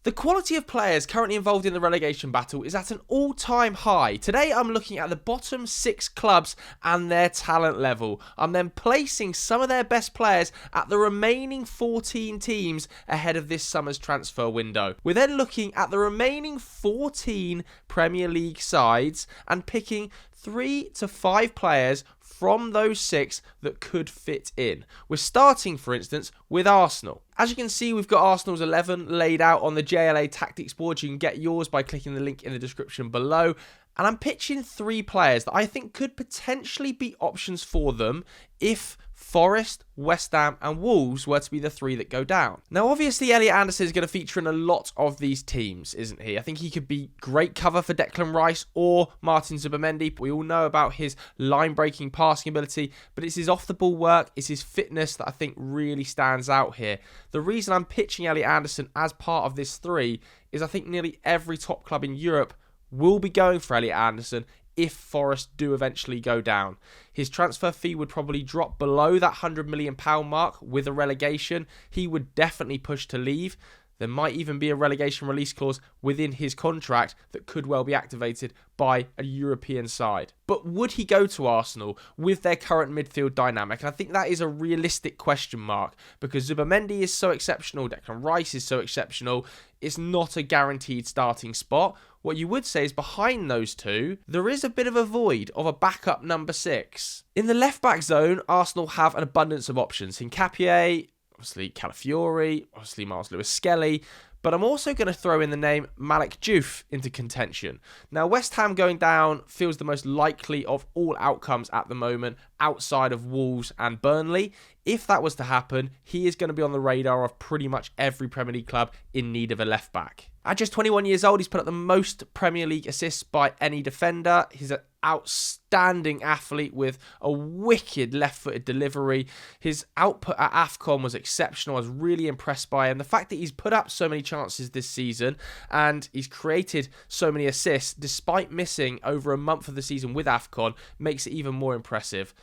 The quality of players currently involved in the relegation battle is at an all-time high. Today I'm looking at the bottom 6 clubs and their talent level. I'm then placing some of their best players at the remaining 14 teams ahead of this summer's transfer window. We're then looking at the remaining 14 Premier League sides and picking 3 to 5 players from those 6 that could fit in. We're starting, for instance, with Arsenal. As you can see, we've got Arsenal's 11 laid out on the JLA Tactics board. You can get yours by clicking the link in the description below. And I'm pitching 3 players that I think could potentially be options for them if Forest, West Ham and Wolves were to be the 3 that go down. Now, obviously, Elliot Anderson is going to feature in a lot of these teams, isn't he? I think he could be great cover for Declan Rice or Martin Zubimendi. We all know about his line-breaking passing ability, but it's his off-the-ball work, it's his fitness that I think really stands out here. The reason I'm pitching Elliot Anderson as part of this 3 is I think nearly every top club in Europe will be going for Elliot Anderson if Forest do eventually go down. His transfer fee would probably drop below that £100 million mark with a relegation. He would definitely push to leave. There might even be a relegation release clause within his contract that could well be activated by a European side. But would he go to Arsenal with their current midfield dynamic? And I think that is a realistic question mark because Zubimendi is so exceptional, Declan Rice is so exceptional, it's not a guaranteed starting spot. What you would say is behind those 2, there is a bit of a void of a backup number 6. In the left-back zone, Arsenal have an abundance of options. Hincapié, obviously Calafiori, obviously Miles Lewis-Skelly, but I'm also going to throw in the name Malik Diouf into contention. Now, West Ham going down feels the most likely of all outcomes at the moment outside of Wolves and Burnley. If that was to happen, he is going to be on the radar of pretty much every Premier League club in need of a left-back. At just 21 years old, he's put up the most Premier League assists by any defender. He's an outstanding athlete with a wicked left-footed delivery. His output at AFCON was exceptional. I was really impressed by him. The fact that he's put up so many chances this season and he's created so many assists despite missing over a month of the season with AFCON makes it even more impressive.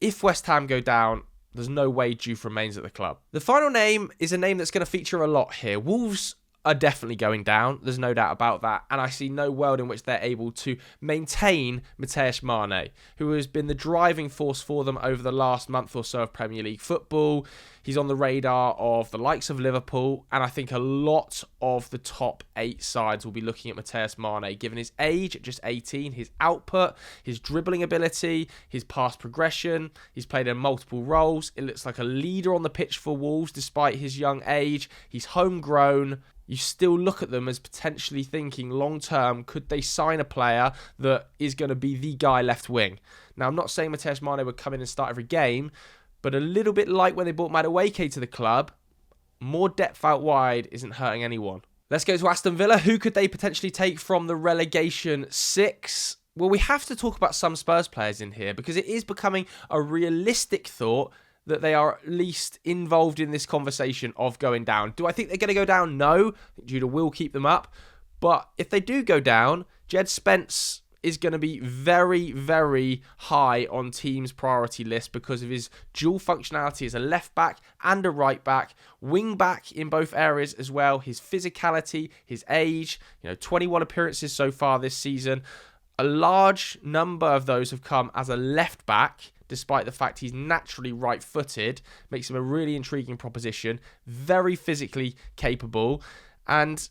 If West Ham go down, there's no way Diouf remains at the club. The final name is a name that's going to feature a lot here. Wolves are definitely going down. There's no doubt about that. And I see no world in which they're able to maintain Matheus Mane, who has been the driving force for them over the last month or so of Premier League football. He's on the radar of the likes of Liverpool. And I think a lot of the top 8 sides will be looking at Matheus Mane, given his age at just 18, his output, his dribbling ability, his pass progression. He's played in multiple roles. It looks like a leader on the pitch for Wolves despite his young age. He's homegrown. You still look at them as potentially thinking long-term, could they sign a player that is going to be the guy left wing? Now, I'm not saying Matheus Mane would come in and start every game, but a little bit like when they brought Madueke to the club, more depth out wide isn't hurting anyone. Let's go to Aston Villa. Who could they potentially take from the relegation 6? Well, we have to talk about some Spurs players in here because it is becoming a realistic thought that they are at least involved in this conversation of going down. Do I think they're going to go down? No. I think Judah will keep them up. But if they do go down, Jed Spence is going to be very, very high on teams' priority list because of his dual functionality as a left back and a right back, wing back in both areas as well, his physicality, his age, 21 appearances so far this season. A large number of those have come as a left back, despite the fact he's naturally right-footed, makes him a really intriguing proposition, very physically capable, and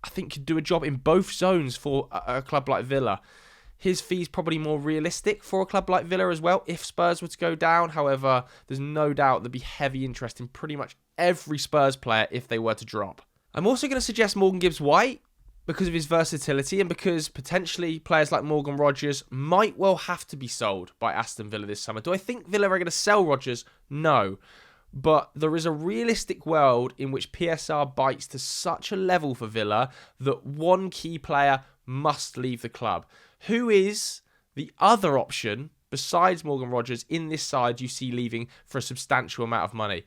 I think could do a job in both zones for a club like Villa. His fee's probably more realistic for a club like Villa as well, if Spurs were to go down. However, there's no doubt there'd be heavy interest in pretty much every Spurs player if they were to drop. I'm also going to suggest Morgan Gibbs-White, because of his versatility and because potentially players like Morgan Rogers might well have to be sold by Aston Villa this summer. Do I think Villa are going to sell Rogers? No. But there is a realistic world in which PSR bites to such a level for Villa that one key player must leave the club. Who is the other option besides Morgan Rogers in this side you see leaving for a substantial amount of money?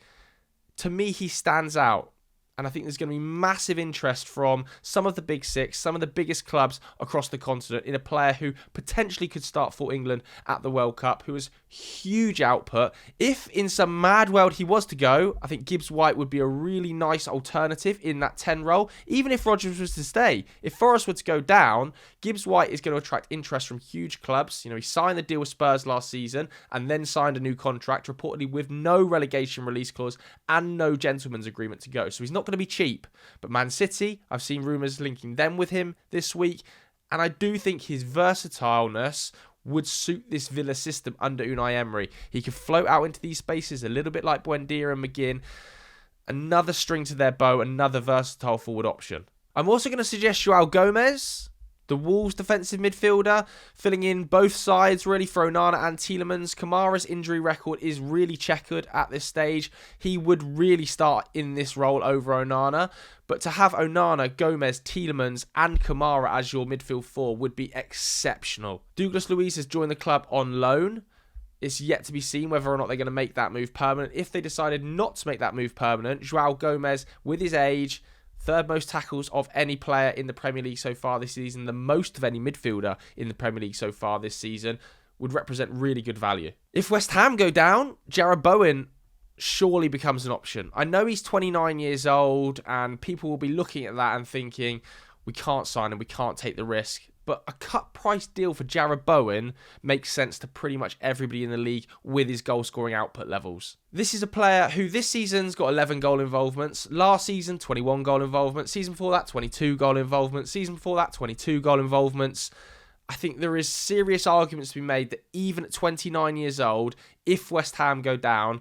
To me, he stands out. And I think there's going to be massive interest from some of the big 6, some of the biggest clubs across the continent in a player who potentially could start for England at the World Cup, who has huge output. If in some mad world he was to go, I think Gibbs-White would be a really nice alternative in that 10 role. Even if Rodgers was to stay, if Forest were to go down, Gibbs-White is going to attract interest from huge clubs. You know, he signed the deal with Spurs last season and then signed a new contract, reportedly with no relegation release clause and no gentleman's agreement to go. So he's not going to be cheap. But Man City, I've seen rumours linking them with him this week. And I do think his versatileness would suit this Villa system under Unai Emery. He could float out into these spaces a little bit like Buendia and McGinn. Another string to their bow, another versatile forward option. I'm also going to suggest Joao Gomes, the Wolves defensive midfielder, filling in both sides really for Onana and Tielemans. Kamara's injury record is really checkered at this stage. He would really start in this role over Onana. But to have Onana, Gomes, Tielemans and Kamara as your midfield four would be exceptional. Douglas Luiz has joined the club on loan. It's yet to be seen whether or not they're going to make that move permanent. If they decided not to make that move permanent, Joao Gomes, with his age, third most tackles of any player in the Premier League so far this season, the most of any midfielder in the Premier League so far this season, would represent really good value. If West Ham go down, Jarrod Bowen surely becomes an option. I know he's 29 years old and people will be looking at that and thinking, we can't sign him, we can't take the risk. But a cut price deal for Jarrod Bowen makes sense to pretty much everybody in the league with his goal scoring output levels. This is a player who this season's got 11 goal involvements. Last season, 21 goal involvements. Season before that, 22 goal involvements. Season before that, 22 goal involvements. I think there is serious arguments to be made that even at 29 years old, if West Ham go down,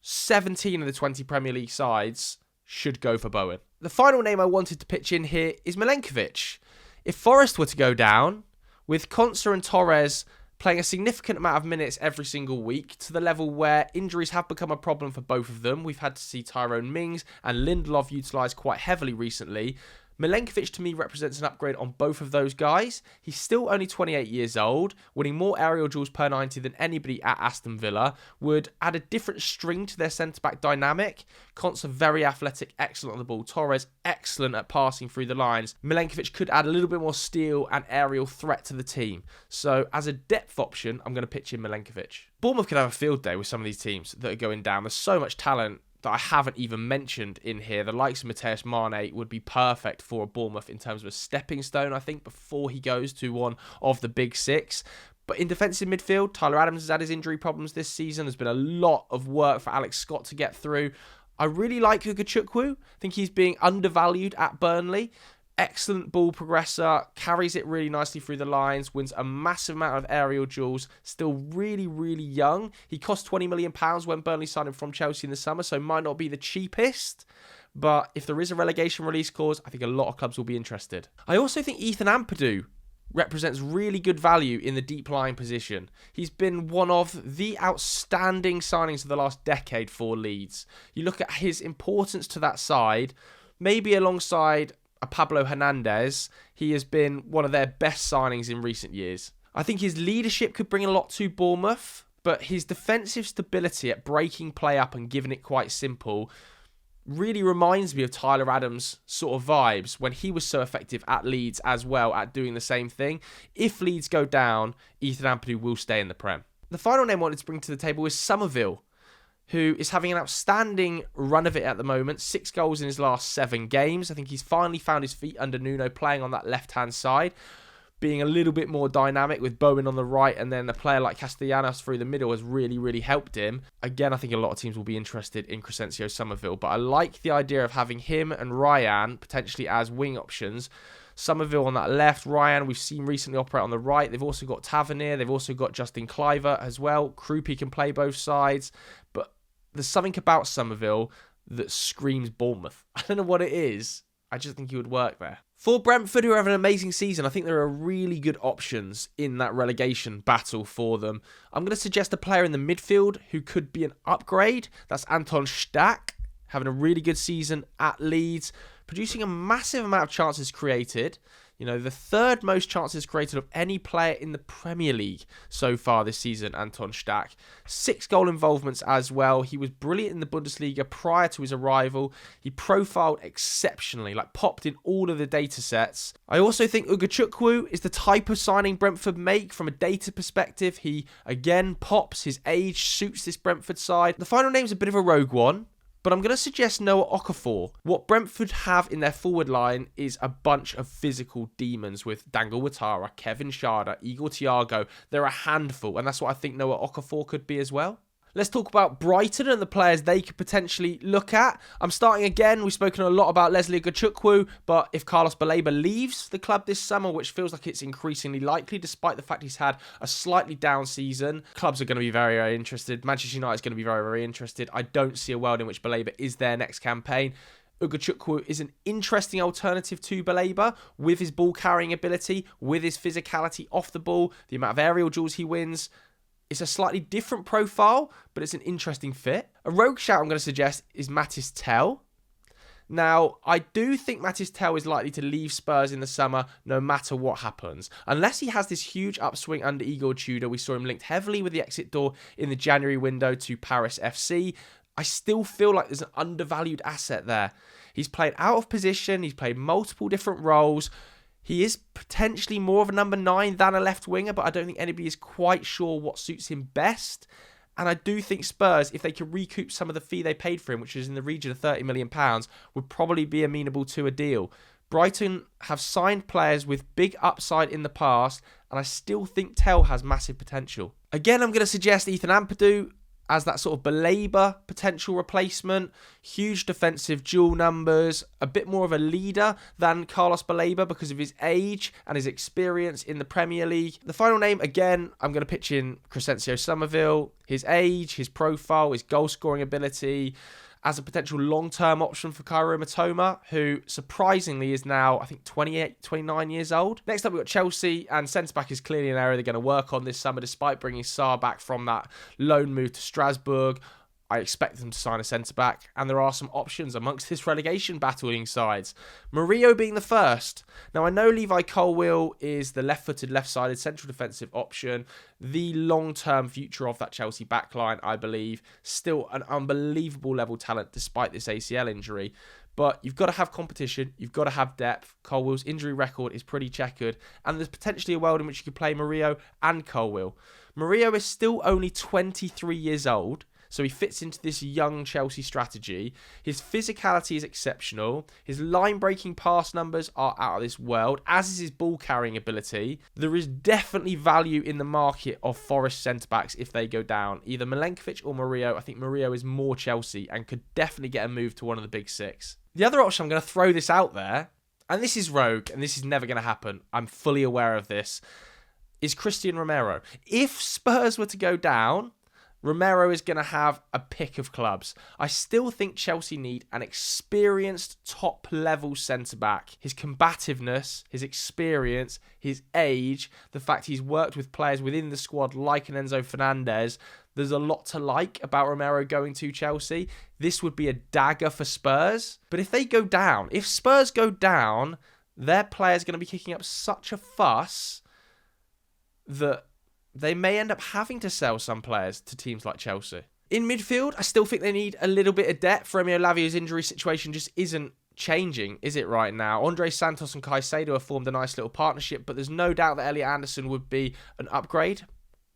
17 of the 20 Premier League sides should go for Bowen. The final name I wanted to pitch in here is Milenkovic. If Forest were to go down, with Konsa and Torres playing a significant amount of minutes every single week to the level where injuries have become a problem for both of them, we've had to see Tyrone Mings and Lindelof utilised quite heavily recently. Milenkovic to me represents an upgrade on both of those guys. He's still only 28 years old, winning more aerial duels per 90 than anybody at Aston Villa, would add a different string to their centre-back dynamic. Konsa very athletic, excellent on the ball. Torres excellent at passing through the lines. Milenkovic could add a little bit more steel and aerial threat to the team. So as a depth option, I'm going to pitch in Milenkovic. Bournemouth could have a field day with some of these teams that are going down. There's so much talent that I haven't even mentioned in here. The likes of Mateus Mane would be perfect for Bournemouth in terms of a stepping stone, I think, before he goes to one of the big six. But in defensive midfield, Tyler Adams has had his injury problems this season. There's been a lot of work for Alex Scott to get through. I really like Ukachukwu. I think he's being undervalued at Burnley. Excellent ball progressor, carries it really nicely through the lines, wins a massive amount of aerial duels, still really, really young. He cost £20 million when Burnley signed him from Chelsea in the summer, so might not be the cheapest. But if there is a relegation release clause, I think a lot of clubs will be interested. I also think Ethan Ampadu represents really good value in the deep line position. He's been one of the outstanding signings of the last decade for Leeds. You look at his importance to that side, maybe alongside Pablo Fernandes, he has been one of their best signings in recent years. I think his leadership could bring a lot to Bournemouth, but his defensive stability at breaking play up and giving it quite simple really reminds me of Tyler Adams' sort of vibes when he was so effective at Leeds as well at doing the same thing. If Leeds go down, Ethan Ampadu will stay in the Prem. The final name I wanted to bring to the table is Summerville, who is having an outstanding run of it at the moment. 6 goals in his last 7 games. I think he's finally found his feet under Nuno playing on that left-hand side, being a little bit more dynamic with Bowen on the right, and then a player like Castellanos through the middle has really, really helped him. Again, I think a lot of teams will be interested in Crescencio Summerville, but I like the idea of having him and Ryan potentially as wing options. Summerville on that left, Ryan we've seen recently operate on the right. They've also got Tavernier, they've also got Justin Kluivert as well. Krupi can play both sides, but there's something about Summerville that screams Bournemouth. I don't know what it is. I just think he would work there. For Brentford, who have an amazing season, I think there are really good options in that relegation battle for them. I'm going to suggest a player in the midfield who could be an upgrade. That's Anton Stach, having a really good season at Leeds. producing a massive amount of chances created. You know, the third most chances created of any player in the Premier League so far this season, Anton Stach. 6 goal involvements as well. He was brilliant in the Bundesliga prior to his arrival. He profiled exceptionally, like popped in all of the data sets. I also think Ugachukwu is the type of signing Brentford make from a data perspective. He, again, pops. His age suits this Brentford side. The final name's a bit of a rogue one, but I'm going to suggest Noah Okafor. What Brentford have in their forward line is a bunch of physical demons with Dangle Ouattara, Kevin Schade, Igor Thiago. They're a handful, and that's what I think Noah Okafor could be as well. Let's talk about Brighton and the players they could potentially look at. I'm starting again. We've spoken a lot about Leslie Ugachukwu, but if Carlos Baleba leaves the club this summer, which feels like it's increasingly likely, despite the fact he's had a slightly down season, clubs are going to be very, very interested. Manchester United is going to be very, very interested. I don't see a world in which Baleba is their next campaign. Ugachukwu is an interesting alternative to Baleba with his ball-carrying ability, with his physicality off the ball, the amount of aerial duels he wins. It's a slightly different profile, but it's an interesting fit. A rogue shout I'm going to suggest is Matis Tel. Now, I do think Matis Tel is likely to leave Spurs in the summer no matter what happens. Unless he has this huge upswing under Igor Tudor. We saw him linked heavily with the exit door in the January window to Paris FC. I still feel like there's an undervalued asset there. He's played out of position. He's played multiple different roles. He is potentially more of a number 9 than a left winger, but I don't think anybody is quite sure what suits him best. And I do think Spurs, if they could recoup some of the fee they paid for him, which is in the region of £30 million, would probably be amenable to a deal. Brighton have signed players with big upside in the past, and I still think Tel has massive potential. Again, I'm going to suggest Ethan Ampadu as that sort of Baleba potential replacement. Huge defensive dual numbers, a bit more of a leader than Carlos Baleba because of his age and his experience in the Premier League. The final name, again, I'm going to pitch in Crescencio Summerville. His age, his profile, his goal-scoring ability as a potential long-term option for Kairo Matoma, who surprisingly is now, I think, 28, 29 years old. Next up, we've got Chelsea, and centre-back is clearly an area they're going to work on this summer, despite bringing Sarr back from that loan move to Strasbourg. I expect them to sign a centre-back, and there are some options amongst this relegation battling sides. Murillo being the first. Now, I know Levi Colwill is the left-footed, left-sided central defensive option, the long-term future of that Chelsea backline, I believe. Still an unbelievable level talent despite this ACL injury. But you've got to have competition, you've got to have depth. Colwill's injury record is pretty checkered, and there's potentially a world in which you could play Murillo and Colwill. Murillo is still only 23 years old, so he fits into this young Chelsea strategy. His physicality is exceptional. His line-breaking pass numbers are out of this world, as is his ball-carrying ability. There is definitely value in the market of Forest centre-backs if they go down. Either Milenkovic or Murillo. I think Murillo is more Chelsea and could definitely get a move to one of the big six. The other option, I'm going to throw this out there, and this is rogue, and this is never going to happen. I'm fully aware of this, is Christian Romero. If Spurs were to go down, Romero is going to have a pick of clubs. I still think Chelsea need an experienced top-level centre-back. His combativeness, his experience, his age, the fact he's worked with players within the squad like an Enzo Fernandes, there's a lot to like about Romero going to Chelsea. This would be a dagger for Spurs. But if they go down, if Spurs go down, their player's going to be kicking up such a fuss that they may end up having to sell some players to teams like Chelsea. In midfield, I still think they need a little bit of depth. Romeo Lavio's injury situation just isn't changing, is it right now? Andre Santos and Caicedo have formed a nice little partnership, but there's no doubt that Elliot Anderson would be an upgrade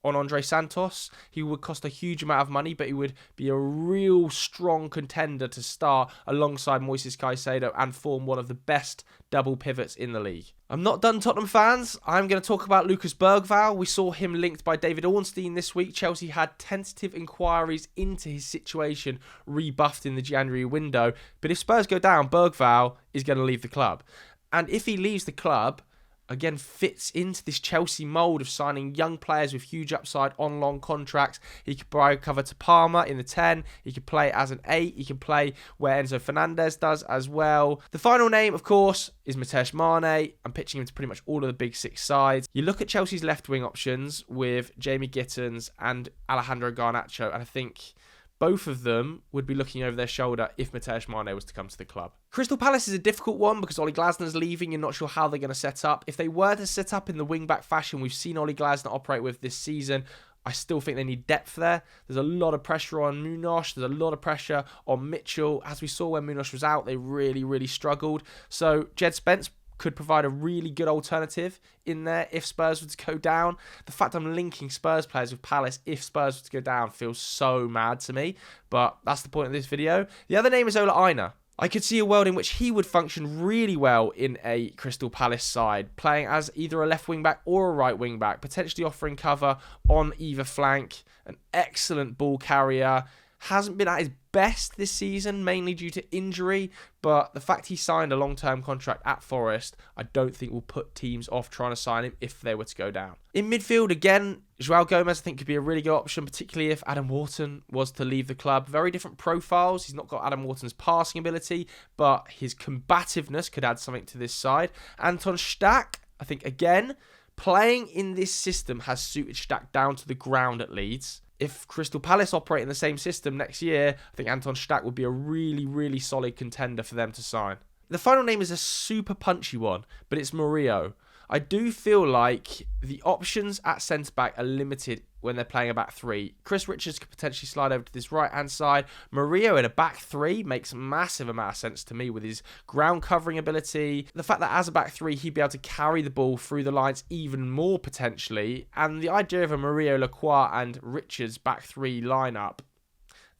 on Andre Santos. He would cost a huge amount of money, but he would be a real strong contender to start alongside Moises Caicedo and form one of the best double pivots in the league. I'm not done, Tottenham fans. I'm going to talk about Lucas Bergvall. We saw him linked by David Ornstein this week. Chelsea had tentative inquiries into his situation rebuffed in the January window. But if Spurs go down, Bergvall is going to leave the club. And if he leaves the club, again, fits into this Chelsea mould of signing young players with huge upside on long contracts. He could provide cover to Palmer in the 10. He could play as an 8. He can play where Enzo Fernandez does as well. The final name, of course, is Mitesh Mane. I'm pitching him to pretty much all of the big six sides. You look at Chelsea's left wing options with Jamie Gittins and Alejandro Garnacho, and I think both of them would be looking over their shoulder if Mateusz Mane was to come to the club. Crystal Palace is a difficult one because Ole Glasner's leaving. You're not sure how they're going to set up. If they were to set up in the wing-back fashion we've seen Ole Glasner operate with this season, I still think they need depth there. There's a lot of pressure on Munoz. There's a lot of pressure on Mitchell. As we saw when Munoz was out, they really, really struggled. So Jed Spence could provide a really good alternative in there if Spurs were to go down. The fact I'm linking Spurs players with Palace if Spurs were to go down feels so mad to me, but that's the point of this video. The other name is Ola Aina. I could see a world in which he would function really well in a Crystal Palace side, playing as either a left wing-back or a right wing-back, potentially offering cover on either flank. An excellent ball carrier. Hasn't been at his best this season, mainly due to injury, but the fact he signed a long-term contract at Forest, I don't think will put teams off trying to sign him if they were to go down. In midfield, again, Joao Gomes I think could be a really good option, particularly if Adam Wharton was to leave the club. Very different profiles. He's not got Adam Wharton's passing ability, but his combativeness could add something to this side. Anton Stach, I think, again, playing in this system has suited Stach down to the ground at Leeds. If Crystal Palace operate in the same system next year, I think Anton Stach would be a really, really solid contender for them to sign. The final name is a super punchy one, but it's Murillo. I do feel like the options at centre-back are limited when they're playing a back three. Chris Richards could potentially slide over to this right-hand side. Murillo in a back three makes a massive amount of sense to me with his ground covering ability. The fact that as a back three, he'd be able to carry the ball through the lines even more potentially. And the idea of a Murillo, Lacroix and Richards back three lineup,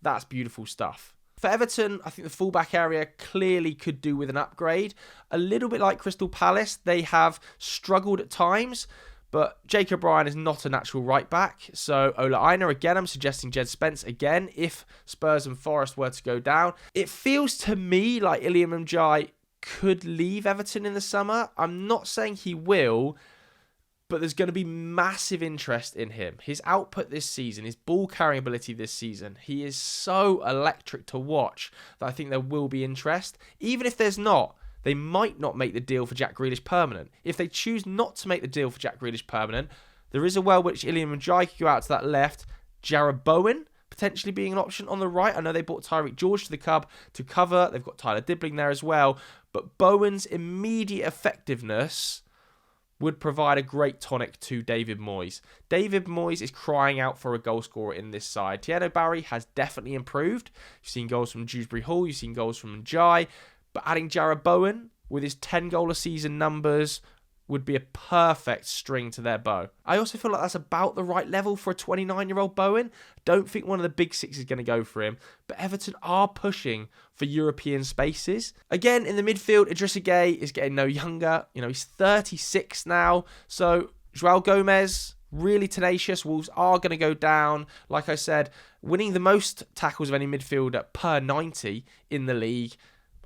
that's beautiful stuff. For Everton, I think the fullback area clearly could do with an upgrade. A little bit like Crystal Palace, they have struggled at times, but Jacob Ryan is not a natural right back. So Ola Aina, again, I'm suggesting Jed Spence again if Spurs and Forest were to go down. It feels to me like Iliam Ndiaye could leave Everton in the summer. I'm not saying he will, but there's going to be massive interest in him. His output this season, his ball carrying ability this season, he is so electric to watch that I think there will be interest. Even if there's not, they might not make the deal for Jack Grealish permanent. If they choose not to make the deal for Jack Grealish permanent, there is a world which Iliam Ndiaye could go out to that left. Jarrod Bowen potentially being an option on the right. I know they bought Tyreek George to the club to cover. They've got Tyler Dibbling there as well. But Bowen's immediate effectiveness would provide a great tonic to David Moyes. David Moyes is crying out for a goal scorer in this side. Thierry Barry has definitely improved. You've seen goals from Dewsbury Hall, you've seen goals from Ndiaye, but adding Jarrod Bowen with his 10-goal-a-season numbers would be a perfect string to their bow. I also feel like that's about the right level for a 29-year-old Bowen. Don't think one of the big six is going to go for him, but Everton are pushing for European spaces. Again, in the midfield, Idrissa Gueye is getting no younger. You know, he's 36 now, so Joao Gomes, really tenacious. Wolves are going to go down. Like I said, winning the most tackles of any midfielder per 90 in the league.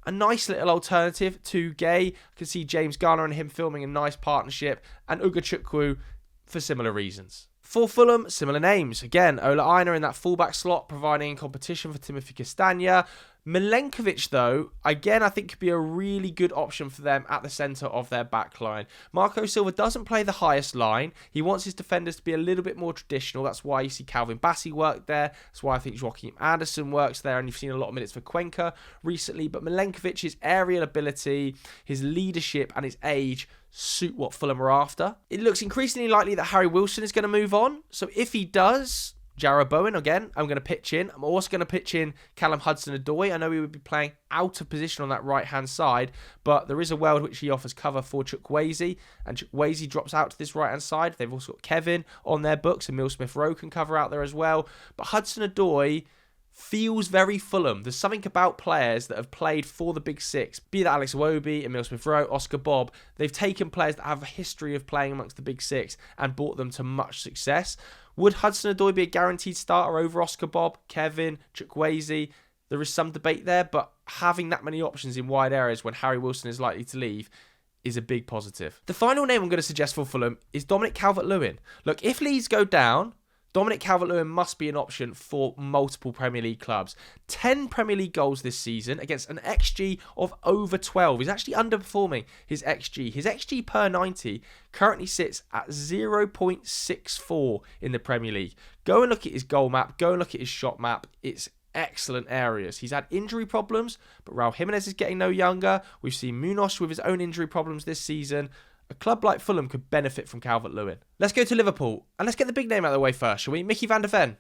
A nice little alternative to Gay. I can see James Garner and him filming a nice partnership, and Ugachukwu for similar reasons. For Fulham, similar names. Again, Ola Aina in that fullback slot, providing competition for Timothy Castagna. Milenkovic, though, again, I think could be a really good option for them at the centre of their back line. Marco Silva doesn't play the highest line. He wants his defenders to be a little bit more traditional. That's why you see Calvin Bassey work there. That's why I think Joachim Anderson works there. And you've seen a lot of minutes for Cuenca recently. But Milenkovic's aerial ability, his leadership and his age suit what Fulham are after. It looks increasingly likely that Harry Wilson is going to move on. So if he does, Jarrod Bowen, again, I'm going to pitch in. I'm also going to pitch in Callum Hudson-Odoi. I know he would be playing out of position on that right-hand side, but there is a world which he offers cover for Chukwueze, and Chukwueze drops out to this right-hand side. They've also got Kevin on their books, and Emile Smith-Rowe can cover out there as well. But Hudson-Odoi feels very Fulham. There's something about players that have played for the Big Six, be that Alex Iwobi, Emile Smith-Rowe, Oscar Bob. They've taken players that have a history of playing amongst the Big Six and brought them to much success. Would Hudson-Odoi be a guaranteed starter over Oscar Bob, Kevin, Chukwueze? There is some debate there, but having that many options in wide areas when Harry Wilson is likely to leave is a big positive. The final name I'm going to suggest for Fulham is Dominic Calvert-Lewin. Look, if Leeds go down, Dominic Calvert-Lewin must be an option for multiple Premier League clubs. 10 Premier League goals this season against an XG of over 12. He's actually underperforming his XG. His XG per 90 currently sits at 0.64 in the Premier League. Go and look at his goal map. Go and look at his shot map. It's excellent areas. He's had injury problems, but Raul Jimenez is getting no younger. We've seen Munoz with his own injury problems this season. A club like Fulham could benefit from Calvert-Lewin. Let's go to Liverpool, and let's get the big name out of the way first, shall we? Mickey van der Ven.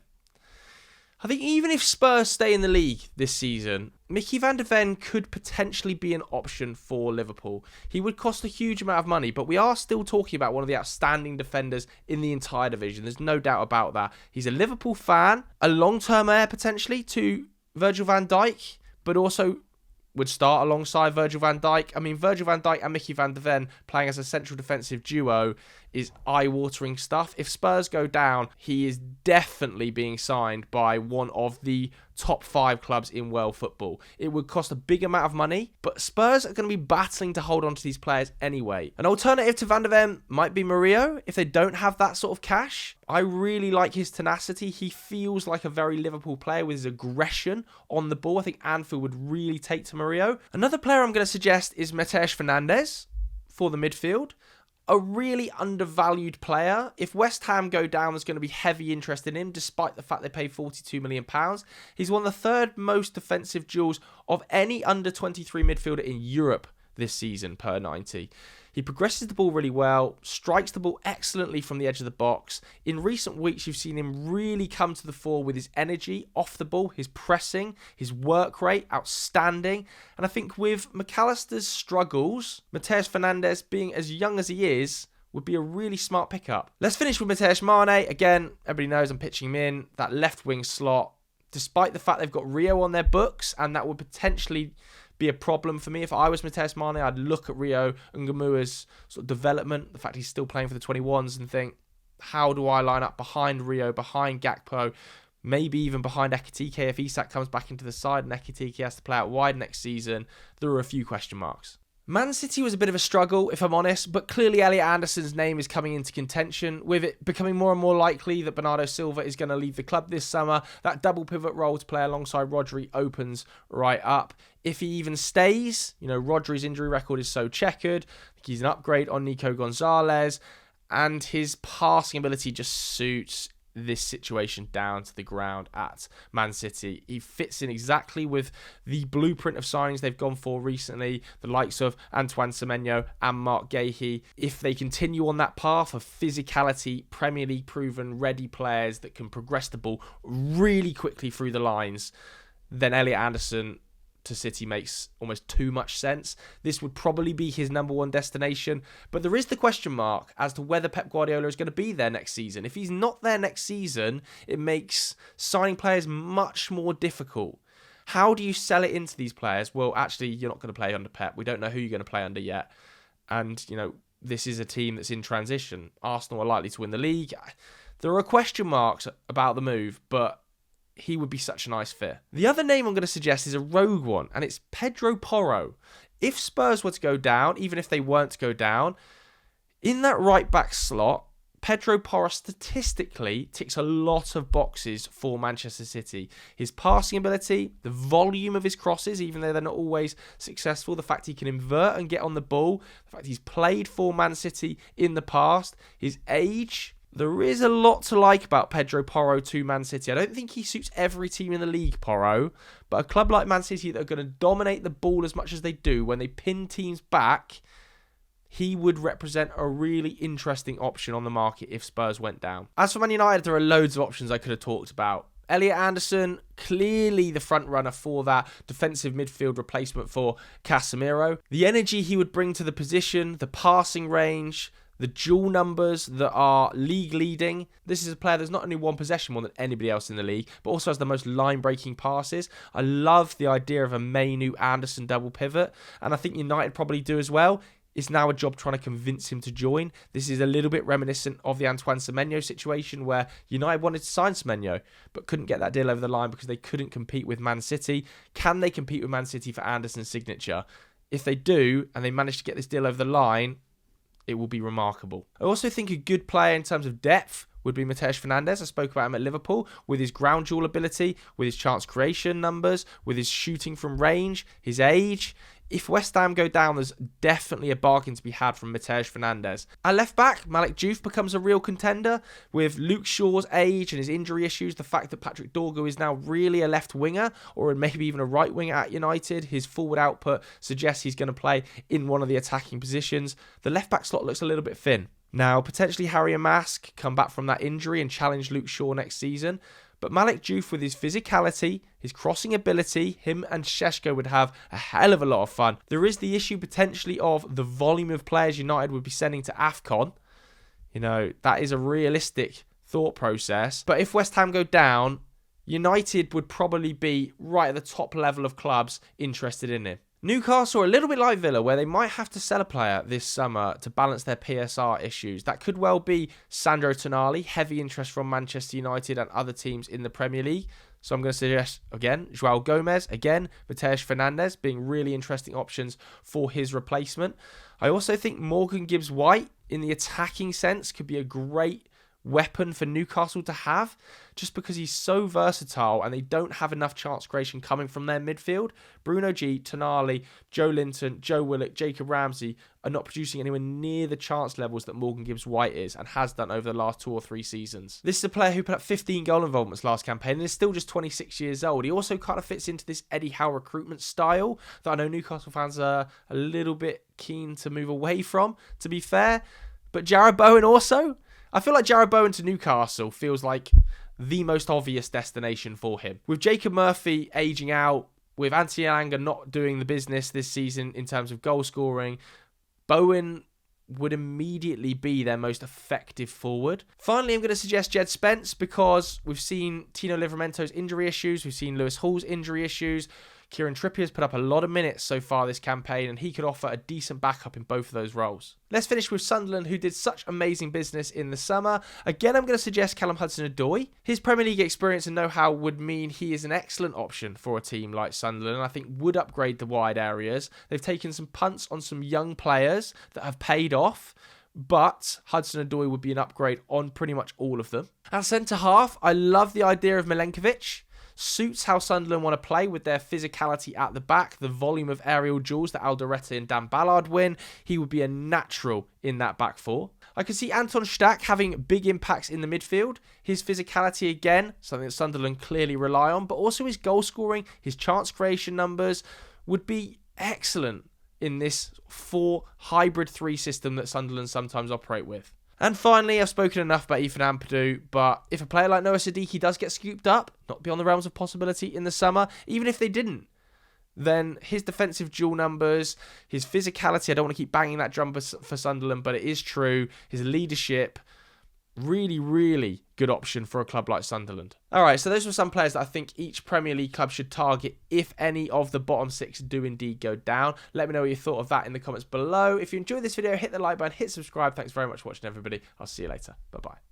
I think even if Spurs stay in the league this season, Mickey van der Ven could potentially be an option for Liverpool. He would cost a huge amount of money, but we are still talking about one of the outstanding defenders in the entire division. There's no doubt about that. He's a Liverpool fan, a long-term heir potentially to Virgil van Dijk, but also would start alongside Virgil van Dijk. I mean, Virgil van Dijk and Mickey van der Ven playing as a central defensive duo is eye-watering stuff. If Spurs go down, he is definitely being signed by one of the top 5 clubs in world football. It would cost a big amount of money, but Spurs are going to be battling to hold on to these players anyway. An alternative to Van der Ven might be Murillo if they don't have that sort of cash. I really like his tenacity. He feels like a very Liverpool player with his aggression on the ball. I think Anfield would really take to Murillo. Another player I'm going to suggest is Matheus Fernandes for the midfield. A really undervalued player. If West Ham go down, there's going to be heavy interest in him, despite the fact they pay £42 million. He's one of the 3rd most defensive duels of any under-23 midfielder in Europe this season per 90. He progresses the ball really well, strikes the ball excellently from the edge of the box. In recent weeks, you've seen him really come to the fore with his energy off the ball, his pressing, his work rate, outstanding. And I think with McAllister's struggles, Matheus Fernandes, being as young as he is, would be a really smart pickup. Let's finish with Matheus Mane. Again, everybody knows I'm pitching him in that left wing slot. Despite the fact they've got Rio on their books, and that would potentially be a problem for me. If I was Matheus Mane, I'd look at Rio Nguemu's sort of development, the fact he's still playing for the 21s, and think, how do I line up behind Rio, behind Gakpo, maybe even behind Ekitike if Isak comes back into the side and Ekitike has to play out wide next season? There are a few question marks. Man City was a bit of a struggle, if I'm honest, but clearly Elliot Anderson's name is coming into contention, with it becoming more and more likely that Bernardo Silva is going to leave the club this summer. That double pivot role to play alongside Rodri opens right up. If he even stays, Rodri's injury record is so checkered. I think he's an upgrade on Nico Gonzalez, and his passing ability just suits this situation down to the ground at Man City. He fits in exactly with the blueprint of signings they've gone for recently, the likes of Antoine Semenyo and Mark Gahey. If they continue on that path of physicality, Premier League proven, ready players that can progress the ball really quickly through the lines, then Elliot Anderson to City makes almost too much sense. This would probably be his number 1 destination, but there is the question mark as to whether Pep Guardiola is going to be there next season. If he's not there next season, it makes signing players much more difficult. How do you sell it into these players? Well, actually, you're not going to play under Pep. We don't know who you're going to play under yet. And, this is a team that's in transition. Arsenal are likely to win the league. There are question marks about the move, but he would be such a nice fit. The other name I'm going to suggest is a rogue one, and it's Pedro Porro. If Spurs were to go down, even if they weren't to go down, in that right-back slot, Pedro Porro statistically ticks a lot of boxes for Manchester City. His passing ability, the volume of his crosses, even though they're not always successful, the fact he can invert and get on the ball, the fact he's played for Man City in the past, his age. There is a lot to like about Pedro Porro to Man City. I don't think he suits every team in the league, Porro, but a club like Man City that are going to dominate the ball as much as they do when they pin teams back, he would represent a really interesting option on the market if Spurs went down. As for Man United, there are loads of options I could have talked about. Elliot Anderson, clearly the front runner for that defensive midfield replacement for Casemiro. The energy he would bring to the position, the passing range, the dual numbers that are league leading. This is a player that's not only won possession more than anybody else in the league, but also has the most line-breaking passes. I love the idea of a Mainu-Anderson double pivot, and I think United probably do as well. It's now a job trying to convince him to join. This is a little bit reminiscent of the Antoine Semenyo situation where United wanted to sign Semenyo, but couldn't get that deal over the line because they couldn't compete with Man City. Can they compete with Man City for Anderson's signature? If they do, and they manage to get this deal over the line, it will be remarkable. I also think a good player in terms of depth would be Matheus Fernandes. I spoke about him at Liverpool with his ground duel ability, with his chance creation numbers, with his shooting from range, his age. if West Ham go down, there's definitely a bargain to be had from Fernandes. At left back, Malik Diouf becomes a real contender. With Luke Shaw's age and his injury issues, the fact that Patrick Dorgu is now really a left winger, or maybe even a right winger at United, his forward output suggests he's going to play in one of the attacking positions. The left back slot looks a little bit thin. Now, potentially Harry Amask come back from that injury and challenge Luke Shaw next season. But Malik Diouf, with his physicality, his crossing ability, him and Šeško would have a hell of a lot of fun. There is the issue potentially of the volume of players United would be sending to AFCON. You know, that is a realistic thought process. But if West Ham go down, United would probably be right at the top level of clubs interested in him. Newcastle are a little bit like Villa, where they might have to sell a player this summer to balance their PSR issues. That could well be Sandro Tonali, heavy interest from Manchester United and other teams in the Premier League. So I'm going to suggest, again, João Gomes, again, Matheus Fernandes being really interesting options for his replacement. I also think Morgan Gibbs-White, in the attacking sense, could be a great weapon for Newcastle to have, just because he's so versatile and they don't have enough chance creation coming from their midfield. Bruno G, Tonali, Joe Linton, Joe Willock, Jacob Ramsey are not producing anywhere near the chance levels that Morgan Gibbs-White is and has done over the last 2 or 3 seasons. This is a player who put up 15 goal involvements last campaign and is still just 26 years old. He also kind of fits into this Eddie Howe recruitment style that I know Newcastle fans are a little bit keen to move away from, to be fair. But Jarrod Bowen also, I feel like Jarrod Bowen to Newcastle feels like the most obvious destination for him. With Jacob Murphy aging out, with Anthony Elanga not doing the business this season in terms of goal scoring, Bowen would immediately be their most effective forward. Finally, I'm going to suggest Jed Spence, because we've seen Tino Livramento's injury issues, we've seen Lewis Hall's injury issues. Kieran Trippier's put up a lot of minutes so far this campaign, and he could offer a decent backup in both of those roles. Let's finish with Sunderland, who did such amazing business in the summer. Again, I'm going to suggest Callum Hudson-Odoi. His Premier League experience and know-how would mean he is an excellent option for a team like Sunderland, and I think would upgrade the wide areas. They've taken some punts on some young players that have paid off, but Hudson-Odoi would be an upgrade on pretty much all of them. At centre-half, I love the idea of Milenkovic. Suits how Sunderland want to play with their physicality at the back, the volume of aerial duels that Alderete and Dan Ballard win. He would be a natural in that back four. I can see Anton Stach having big impacts in the midfield. His physicality, again, something that Sunderland clearly rely on, but also his goal scoring, his chance creation numbers would be excellent in this 4 hybrid 3 system that Sunderland sometimes operate with. And finally, I've spoken enough about Ethan Ampadu, but if a player like Noah Siddiqui does get scooped up, not beyond the realms of possibility in the summer, even if they didn't, then his defensive duel numbers, his physicality, I don't want to keep banging that drum for Sunderland, but it is true, his leadership, really, really good option for a club like Sunderland. Alright, so those were some players that I think each Premier League club should target if any of the bottom 6 do indeed go down. Let me know what you thought of that in the comments below. If you enjoyed this video, hit the like button, hit subscribe. Thanks very much for watching, everybody. I'll see you later. Bye-bye.